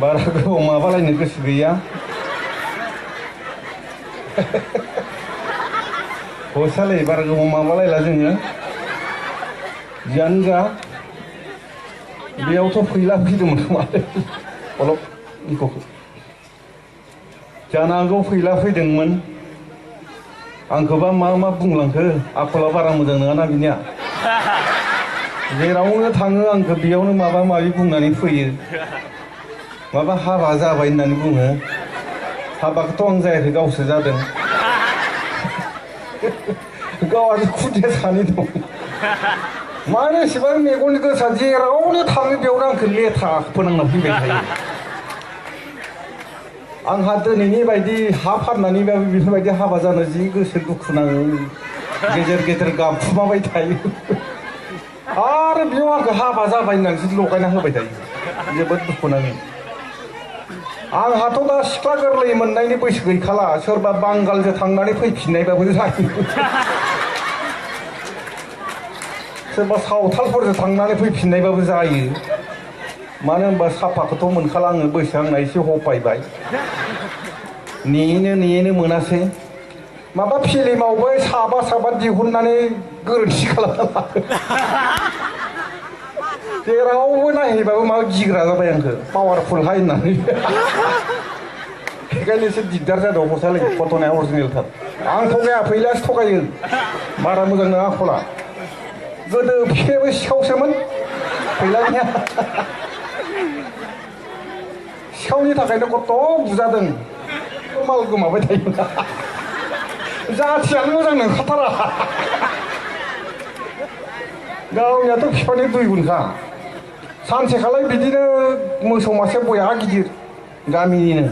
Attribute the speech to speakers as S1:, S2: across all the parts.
S1: बारा गोबाव माबालायनो गोसो गैया हसालै बारा गोबाव माबालायला जोङो जियानो जा बेयावथ' फैला फैदोंमोन खोमालै अलप इखौ जानो हागौ फैला फैदोंमोन आंखौबा मा बुंलांखो आखला बारा मोजां नङाना बिनिया जेरावनो थाङो आंखौ बेयावनो माबा माबि बुंनानै फैयो माबा हाबा जाबाय होननानै बुङो हाबाखौथ' आं जायाखै गावसो जादों गावआनो खुदिया सानै दं मानो एसेबां मेगननि गोसा जेरावनो थाङो बेयावनो आंखौ लेथ्रा फोनांना फैबाय थायो आंहा दिनैनि बायदि हा फाननानैबाबो बेफोरबायदि हाबा जानो जि गोसो दुखु नाङो गेजेर गेजेर गाबखुमाबाय थायो आरो बेयाव आंखौ हाबा जाबाय होननानैसो लगायना होबाय थायो जोबोद दुखु नाङो आंहाथ' दा सिख्ला गोरलै मोननायनि बैसो गैखाला सोरबा बांगालजों थांनानै फैफिननायबाबो जायो सोरबा सावथालफोरजों थांनानै फैफिननायबाबो जायो मानो होनबा साफाखौथ' मोनखाला आङो बैसो आंना एसे हपायबाय नेयैनो मोनासै माबा फिल्मावबो साबा दिहुननानै गोरोन्थि खालामना लादों जेरावबो नायहैबाबो माबा गिग्रा जाबाय आंखौ पावारफुलहाय होननानै बेखायनो एसे दिगदार जादों हसालै घटनाया अरिजिनेलथार आं थगाया फैलासो थगायो बारा मोजां नङा आखला गोदो बिफायाबो सिखावसोमोन फैलानिया सिखावनि थाखायनो खथ' बुजादों माल गोमाबाय थायो जाथियानो मोजां नंखाथारा गावनियाथ' बिफानि 2 गुनखा सानसेखालाय बिदिनो मोसौ मासे बया गिदिर गामिनिनो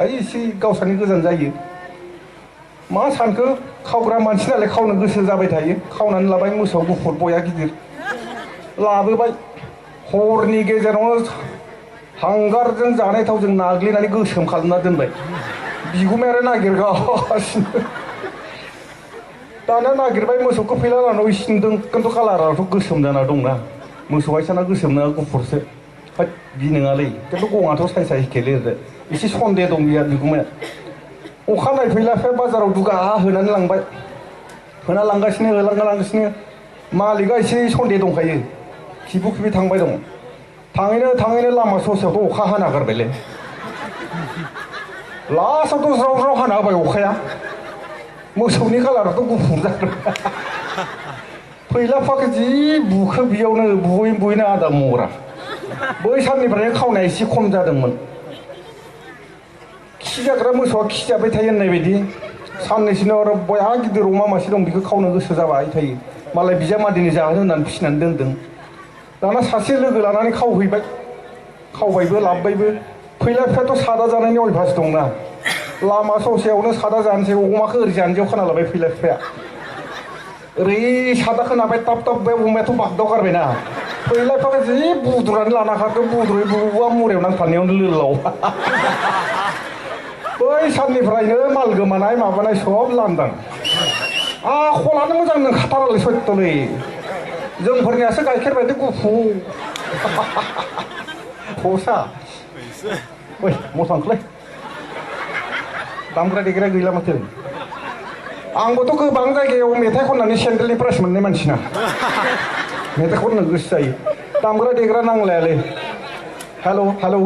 S1: एसे गावसानि गोजान जायो मा सानखो खावग्रा मानसि नालाय खावनो गोसो जाबाय थायो खावनानै लाबाय मोसौ गुफुर बया गिदिर लाबोबाय हरनि गेजेरावनो हांगारजों जानाय थावजों नाग्लिनानै गोसोम खालामना दोनबाय बिगुमायानो नागिरगासिनो दाना नागिरबाय मोसौखौ फैला लानाव सिनदों खिन्थु कालाराथ' गोसोम जाना दंना मोसौ आइसाना गोसोम नङा गुफुरसो होद बि नङालै खिन्थु गङाथ' साइसा एखे लिरदो एसे सन्देह दं बिहा बिगुमाया अखानायै फैलाफोर बाजाराव दुगा होनानै लांबाय होना लांगासिनो मालिका एसे सन्देह दंखायो खिबु थांबाय दं थाङैनो लामा ससेयावथ' अखा हाना गारबायलै लास्टआवथ' ज्राव हाना होबाय अखाया मोसौनि कालाराथ' गुफुर जादों फैलाफाखौ जि बुखो बेयावनो बुयैनो आदा मरा बै साननिफ्रायनो खावनाया एसे खम जादोंमोन खि जाग्रा मोसौआ खि जाबाय थायो होननाय बायदि साननैसोनो आरो बया गिदिर अमा मासे दं बेखौ खावनो गोसो जाबाय थायो मालाय बिजामादैनि जाहोनो होननानै फिसिनानै दोनदों दाना सासे लोगो लानानै खावहैबाय खावबायबो लाबोबायबो फैलाफ्राथ' सादा जानायनि अयभास दंना लामा ससेयावनो सादा जानोसै अमाखौ ओरै जानजियाव खाना लाबाय फैलाफ्राया ओरै सादा खोनाबाय ताब बे अमायाथ' बागदाव गारबायना फैलाफ्रा जि बुद्रुनानै लाना खारखो बुद्रुयै बुबा मुरायाव नांथानायावनो लोलाव बै साननिफ्रायनो माल गोमानाय माबानाय सब लांदां आखलानो मोजां नंखाथारालै सयथ'लै जोंफोरनियासो गाइखेर बायदि गुफुर हसा ओइ मथांखोलै दामग्रा देग्रा गैला माथो आंबोथ' गोबां जायगायाव मेथाइ खननानै सेन्ट्रेलनि प्राइज मोननाय मानसिना मेथाइ खननो गोसो जायो दामग्रा देग्रा नांलायालै हेलौ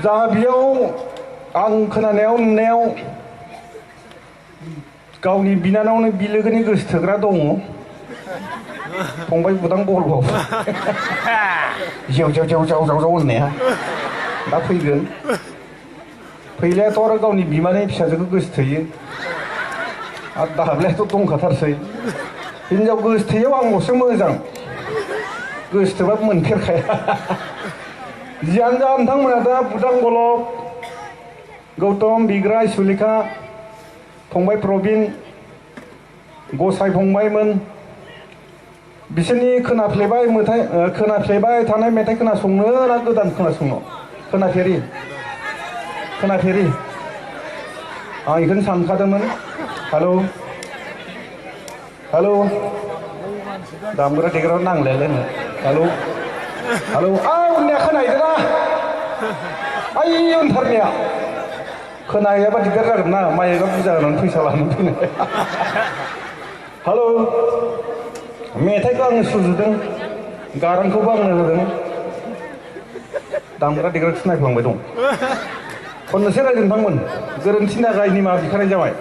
S1: जा बेयाव आं खोनानायाव नुनायाव गावनि बिनानावनो बिलोगोनि गोसोथोग्रा दङ फंबाय बुदां बलबाव जेव होननाया दा फैगोन फैलायाथ' आरो गावनि बिमानि फिसाजोखौ गोसोथोयो आरो दाब्लायाथ' दंखाथारसै हिनजाव गोसोथोयाव आंल'सो मोजां गोसोथोबा मोनफेरखाया जियानो जा नोंथांमोना दा बुदां बलब गौतम बिग्राय सुलेखा फंबाय प्रबिन गसाइ फंबायमोन बिसोरनि खोनाफ्लेबाय थानाय मेथाइ खोनासंनो ना गोदान खोनासंनो खोनाफेरि आं बेखौनो सानखादोंमोन हेलौ दामग्रा देग्रा नांलायालै हेलौ हेलौ उननिया खोनाहैदोंना ओइ उनथारनिया खोनाहैयाबा दिगदार जागोन ना माइकआ बुरजा होनानै फैसा लानानै फैनाय हेलौ मेथाइखौ आङो सुजुदों गारांखौबो आंनो होदों दामग्रा देग्राखौ नायफ्लांबाय दं खननोसै रायजो नोंथांमोन गोरोन्थि नागाय निमाहा बिखानाय जाबाय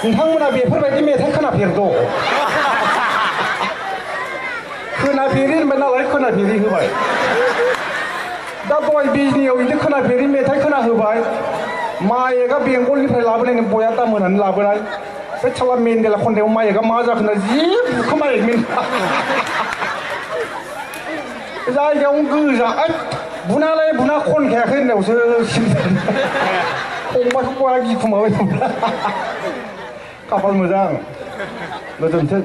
S1: नोंथांमोना बेफोरबायदि मेथाइ खोनाफेरद' खोनाफेरि होनबाय नालाय खोनाफेरि होबाय दा दहाय बिजनियाव बिदि खोनाफेरि मेथाइ खोना होबाय माइकआ बेंगलनिफ्राय लाबोनाय बया दाम होनानै लाबोनाय बे साला मेन्देला खन्थाइयाव माइकआ मा जाखोना जि बुखोमायोमोन जायगायावनो गोजा बुनालाय बुना खनखायाखै होननायावसो फंबायखौ बया गिखुमाबाय खाफाल मोजां गोजोन्थों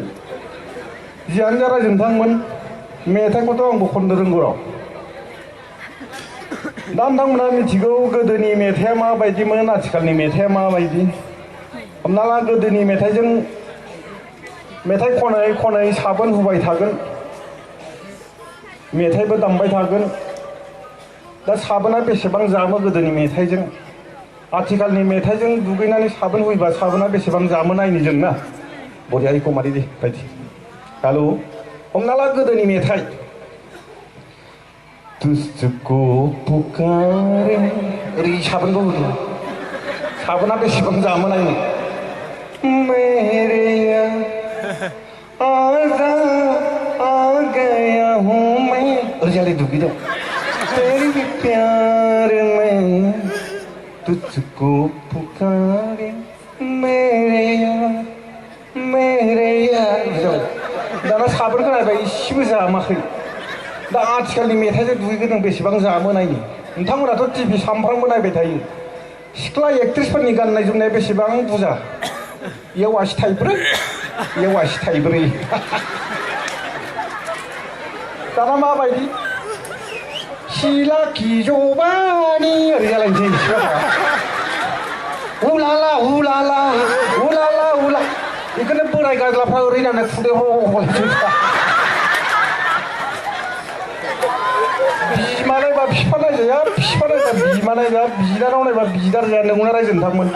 S1: जियानो जा रायजो नोंथांमोन मेथाइखौथ' आंबो खननो रोंगौ र' दा नोंथांमोना मिथिगौ गोदोनि मेथाइआ माबायदिमोन आथिखालनि मेथाइआ माबायदि हमना ला गोदोनि मेथाइजों मेथाइ खनै खनै साबोन हुबाय थागोन मेथाइबो दामबाय थागोन दा साबोना बेसेबां जामो गोदोनि मेथाइजों आथिखालनि मेथाइजों दुगैनानै साबोन हुयोबा साबोना बेसेबां जामो नायनि जों ना बरियाखौ मारै दे बायदि हेलौ हमना ला गोदोनि मेथाइ तुझको पुकारे ओरै साबोनखौ होदों साबोना बेसेबां जामो नायनो मेरे आजा आ गया हूँ मैं ओरैजाय दुगैदों तेरे प्यार में तुझको पुकारे मेरे दाना साबोन खोनाबाय इसेबो जामाखै दा आथिखालनि मेथाइजों दुगैगोन बेसेबां जामो नायनि नोंथांमोनाथ' टिभि सामफ्रामबो नायबाय थायो सिख्ला एक्ट्रिसफोरनि गाननाय जोमनाया बेसेबां बुरजा इयाव आसि थाइब्रै इयाव आसि थाइब्रै दाना माबायदि सिला खिजबानि ओरै जालायनोसै सिख्लाफ्रा उलाला उलाला उलाला उला बेखौनो बोराय गाज्लाफ्रा ओरै होननानै खुदै बिमा नायबा बिफा नायजाया बिफा नायबा बिमा नायबा बिदानाव नायबा बिदा जाया नंगौना रायजो नोंथांमोन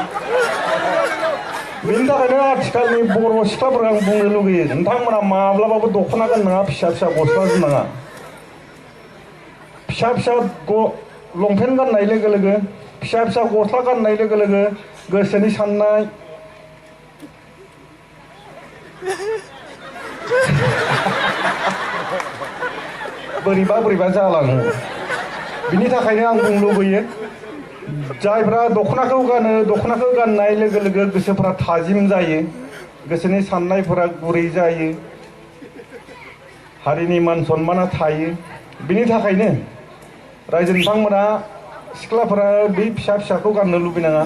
S1: बेनि थाखायनो आथिखालनि बर' सिख्लाफोरखौ आं बुंनो लुगैयो नोंथांमोना माब्लाबाबो दख'ना गाननाङा फिसा फिसा गस्ला गाननाङा फिसा फिसा लंपेन्ट गाननाय लोगो लोगो फिसा फिसा गस्ला गाननाय लोगो लोगो गोसोनि साननाय बोरैबा बोरैबा जालाङो बिनि थाखायनो आं बुंनो लुबैयो जायफ्रा दख'नाखौ गानो दख'नाखौ गाननाय लोगो लोगो गोसोफ्रा थाजिम जायो गोसोनि साननायफोरा गुरै जायो हारिनि मान सन्माना थायो बिनि थाखायनो रायजो नोंथांमोना सिख्लाफोरा बै फिसा फिसाखौ गाननो लुबैनाङा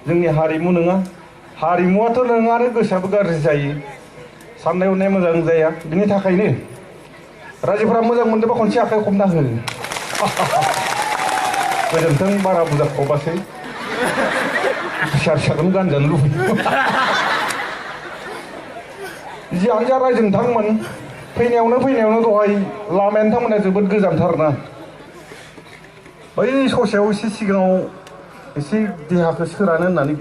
S1: जोंनि हारिमु नङा हारिमुआथ' नोङा आरो गोसोआबो गाज्रि जायो साननाय हनाया मोजां जाया बिनि थाखायनो रायजोफोरा मोजां मोनदोंबा खनसे आखाइ खबना हो गोजोन्थों बारा बुरजा खबासै फिसा फिसाखौनो गानजानो लुबैयो जियानो जा रायजो नोंथांमोन फैनायावनो दहाय लामाया नोंथांमोना जोबोद गोजानथारना बै ससेयाव एसे सिगाङाव एसे देहाखौ सोरानो होननानै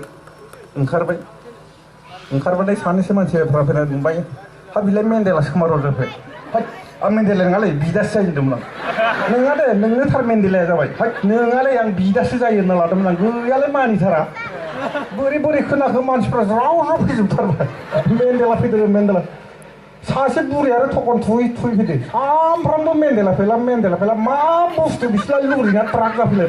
S1: ओंखारबाथाय सानैसो मानसिफ्रा फैनानै बुंबाय हा बिलाय मेन्देलासो खोमा रजोबबाय आं मेन्देला नङालै बिदासो जायो होनदोंमोन आं नोङा दे नोंनो थार मेन्देलाया जाबाय नोङालै आं बिदासो जायो होनना लादोंमोन आं गैयालाय मानिथारा बोरै बोरै खोनाखो मानसिफ्रा ज्राव ज्राव फैजोबथारबाय मेन्देला सासे बुरि आरो थखन थुयै फैदो सामफ्रामबो मेन्देला फैला मा बुस्थु बिसोरलाय लुरिना ट्राक जाफैलाय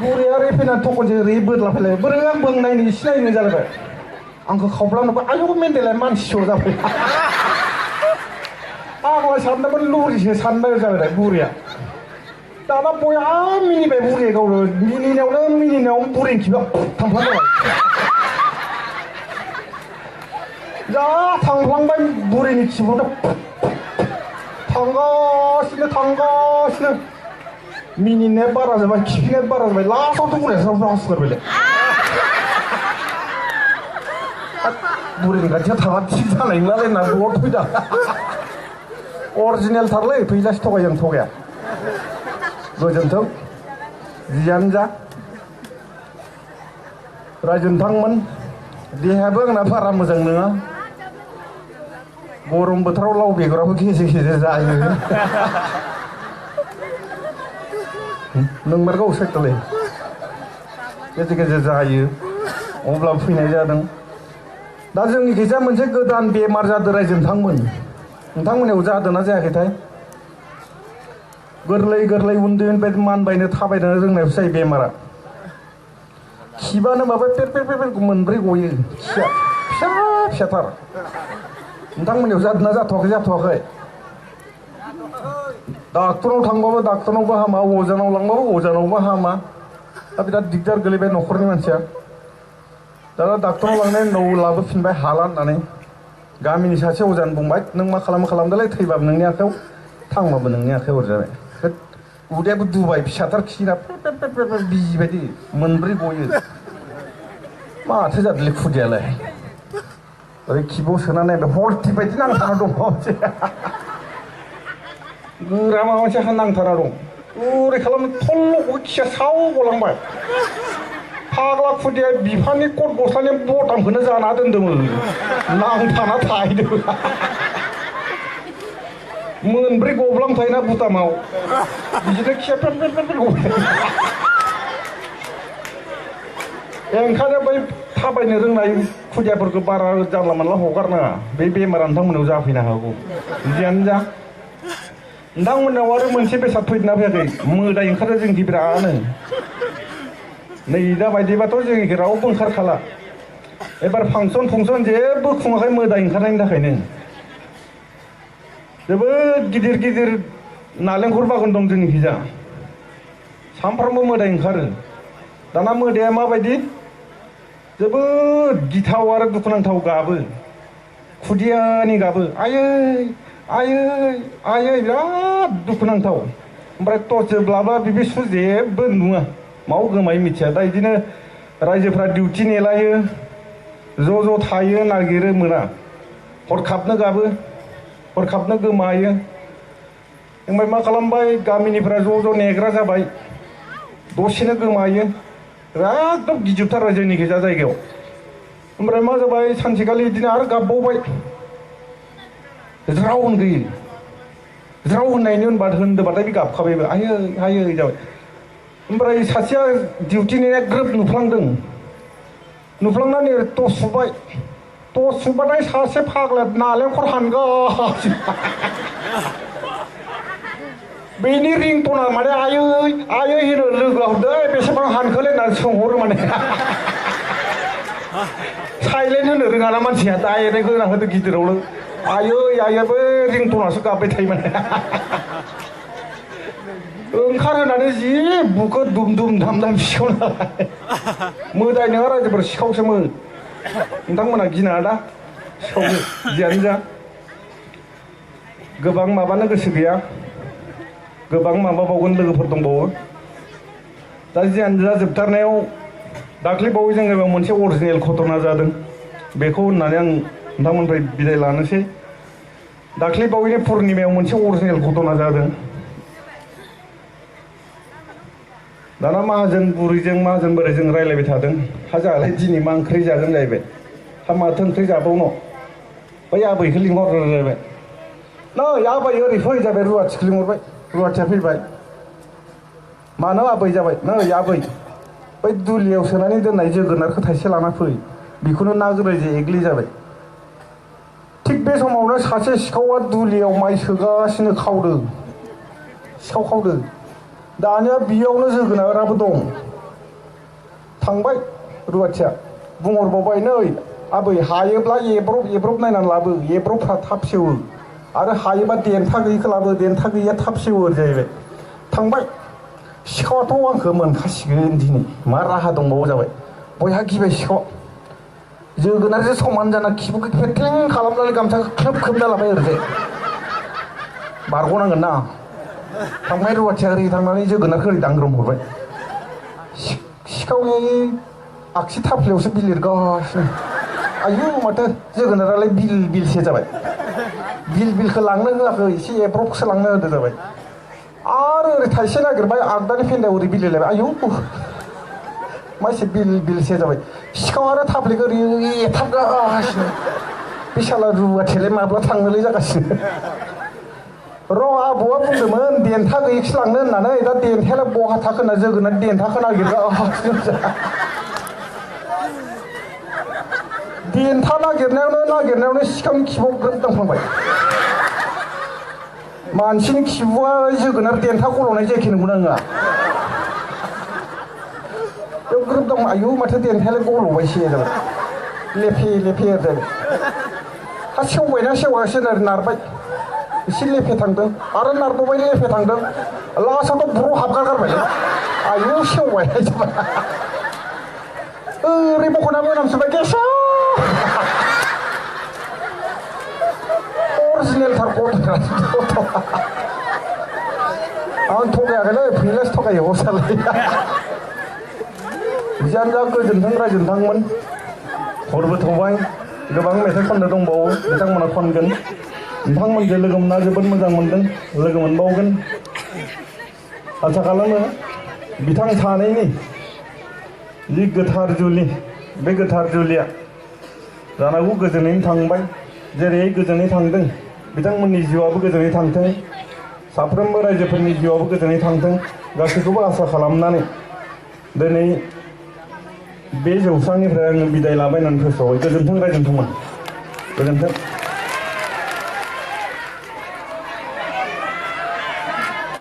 S1: बुरिया ओरै फैनानै थखनजों ओरै बोदला फैलाय बोरै आं नायनो एसे नायनो जालायबाय आंखौ खावब्लानोबो आयौ मेन्देलाया मानसिसो जाबाय आंलाय सानदोंमोन लुरिसो साननाय जाबाय बुरिया दाना बया मिनिबाय बुरिया गावनो मिनिनायावनो बुरिनि खिबा थांफ्लांबाय जा थांफ्लांबाय बुरैनि खिबुनो थांगासिनो मिनिनाया बारा जाबाय खिफिनाया बारा जाबाय लास्टआवथ' बुरैया हासुगारबायलाय बुरैनि खाथियाव थांबा थिग जानाय नंलालाय होनना बहत फैदा अरिजिनेल थारलै फैजासे थगायजों थगाया गोजोन्थों जियानो जा रायजो नोंथांमोन देहायाबो आंना बारा मोजां नङा गरम बोथोराव लाव बेगराबो गेजेर गेजेर जायो नंमारगौ सैथोलै गेजेर गेजेर जायो अब्लाबो फैनाय जादों दा जोंनि गेजेराव मोनसे गोदान बेमार जादों रायजो नोंथांमोननियाव जादोंना जायाखैथाय गोरलै उन्दैनिफ्राय मानबायनो थाबायनो रोंनायावसो जायो बेमारा खिबानो माबा पेर मोनब्रै गयो खिया फिसाथार नोंथांमोननियाव जादोंना जाथ'वाखै डाक्टरनाव थांबाबो डाक्टरनावबो हामा अजानाव लांबाबो अजानावबो हामा दा बिराद दिगदार गोलैबाय न'खरनि मानसिया दाना डाक्टरनाव लांनायनि उनाव लाबोफिनबाय हाला होननानै गामिनि सासे अजानो बुंबाय नों मा खालामदोलाय थैबाबो नोंनि आखायाव थांबाबो नोंनि आखायाव हरजाबाय उदैयाबो दुबाय फिसाथार खिना बिजि बायदि मोनब्रै गयो माथो जादोंलै खुदियालाय ओरै खिबुआव सोना नायबाय हलथि बायदि नांथाना दं गोरा माबा मोनसे नांथाना दं ओरै खालामनो थल्ल' खिया साव गलांबाय फाग्ला खुदिया बिफानि कट गस्लानि बटामखौनो जाना दोन्दोंमोन नांथाना थाहैदों मोनब्रै गब्लां थायोना बुटामाव बिदिनो खिया गबाय ओंखायनो बै थाबायनो रोंनाय खुदियाफोरखौ बारा जानला मानला हगारनाङा बे बेमारा नोंथांमोनाव जाफैनो हागौ जियानो जा नोंथांमोनाव आरो मोनसे बेसाद फैदोंना फैयाखै मोदाय ओंखारो जोंखि बिरादनो नै दा बायदिबाथ' जोंनिखि रावबो ओंखारखाला एबार फांसन जेबो खुङाखै मोदाय ओंखारनायनि थाखायनो जोबोद गिदिर नालेंखर बागान दं जोंनिखिजा सानफ्रामबो मोदाय ओंखारो दाना मोदाया माबायदि जोबोद गिथाव आरो दुखुनांथाव गाबो खुदियानि गाबो आयै बिराद दुखुनांथाव ओमफ्राय टर्चजोंब्लाबा बिबि जेबो नुवा माव गोमायो मिथिया दा बिदिनो रायजोफ्रा डिउटि नेलायो ज' थायो नागिरो मोना हरखाबनो गाबो हरखाबनो गोमायो ओमफ्राय मा खालामबाय गामिनिफ्रा ज' नेग्रा जाबाय दसेनो गोमायो एकदम गिजोबथार जोंनि गेजा जायगायाव ओमफ्राय मा जाबाय सानसेखालि बिदिनो आरो गाबबावबाय ज्राव होनगोयो ज्राव होननायनि होनदोबाथाय बे गाबखाबायबो आयै जाबाय ओमफ्राय सासेया डिउटि नेनाया ग्रोब नुफ्लांनानै टर्च सुबाथाय सासे फाग्ला नालेंखर हानगासिनो बेनि रिंटना माने आयै होनो लोगोआ हरदो बेसेबां हानखोलै होननानै सोंहरो माने साइलेन्ट होनो रोङाना मानसिया डाइरेक्ट होना होदो गिदिरावनो आयैबो रिंटनासो गाबबाय थायो माने ओंखारहोनानै जि बुखो दुम दाम सिखाव नालाय मोदाय नङा रायजोफोर सिखावसोमोन नोंथांमोना गिनाङा दा सिखावसो जियानो जा गोबां माबानो गोसो गैया गोबां माबाबावगोन लोगोफोर दंबावो दा जियानो जा जोबथारनायाव दाख्लैबावै जोंनियाव मोनसे अरिजिनेल घटना जादों बेखौ होननानै आं नोंथांमोननिफ्राय बिदाय लानोसै दाख्लैबावैनि पुर्निमायाव मोनसे अरिजिनेल घटना जादों दाना माहाजोन बुरैजों माहाजोन बोराइजों रायलायबाय थादों जोंहालाय दिनै मा ओंख्रि जागोन जाहैबाय माथो ओंख्रि जाबावनो बै आबैखौ लिंहरलायबाय नै आबै ओरै फै जाबाय रुवाथिखौ लिंहरबाय रुवाथिया फैबाय मानो आबै जाबाय नै आबै बै दुलियाव सोनानै दोननाय जोगोनारखौ थाइसे लाना फै बेखौनो ना गोरायजों एग्लि जाबाय थिग बे समावनो सासे सिखावा दुलियाव माइ सोगासिनो सिखाव खावदों दानिया बियावनो जोगोनाराबो दं थांबाय रुवाथिया बुंहरबावबाय नै आबै हायोब्ला एब्रब नायनानै लाबो एब्रबफ्रा थाब सेवो आरो हायोबा देन्था गैयिखौ लाबो देन्था गैयिया थाब सेवो जाहैबाय थांबाय सिखावाथ' आंखौ मोनखासिगोन दिनै मा राहा दंबावो जाबाय बयहा गिबाय सिखावा जोगोनारजों समान जाना खिबुखौ फेथें खालामनानै गामसाखौ ख्लोब खोबना लाबाय ओरैजाय बारग'नांगोन ना थांबाय रुवाथिया ओरै थांनानै जोगोनारखौ ओरै दांग्रोम हरबाय सिखावनि आगसि थाफ्लियावसो बिलिरगासिनो आयु माथो जोगोनारालाय बिलसे जाबाय बिलखौ लांनो होआखै एसे एब्रबसो लांनो होदो जाबाय आरो ओरै थाइसे नागिरबाय आगदानि फेन्दायाव ओरै बिलिरलायबाय आयु मासे बिलसे जाबाय सिखाव आरो थाफ्लिखौ ओरै एथाबगासिनो बे साला रुवाथियालाय माब्ला थांनोलै जागासिनो र' आबौआ बुंदोंमोन देन्था गैयिखौसो लांनो होननानै दा देन्थायालाय बहा थाखो होनना जोगोनार देन्थाखौ नागिरगासिनो देन्था नागिरनायावनो सिखावनि खिबुआव ग्रोब दांफ्लांबाय मानसिनि खिबुआ जोगोनार देन्था गल'नाय जायाखै नंगौना नङा बेयाव ग्रोब दां आयु माथो देन्थायालाय गल'बायसो जाबाय लेफे जाबाय हा सेवबायना सेवासो नारबाय एसे लेफे थांदों आरो नारबावबाय लेफे थांदों लास्टआवथ' ब्र' हाबगारगारबाय आयु सेवबाय जाबाय ओरै बख'ना मोनामसोबाय गेसाव अरिजिनेलथार गथ' आं थगायाखैलै फैलासो थगायो हरसालाय जियानो जा गोजोन्थों रायजोनथांमोन हरबो थबाय गोबां मेथाइ खननो दंबावो बिथांमोना खनगोन नोंथांमोनजों लोगो मोनना जोबोद मोजां मोनदों लोगो मोनबावगोन आसा खालामो बिथां सानैनि जि गोथार जुलि बे गोथार जुलिया जानांगौ गोजोनैनो थांबाय जेरै गोजोनै थांदों बिथांमोननि जिउआबो गोजोनै थांथों साफ्रोमबो रायजोफोरनि जिउआबो गोजोनै थांथों गासैखौबो आसा खालामनानै दिनै बे जौस्रांनिफ्राय आङो बिदाय लाबाय होननानै फोसावबाय गोजोन्थों रायजोन्थोंमोन गोजोन्थों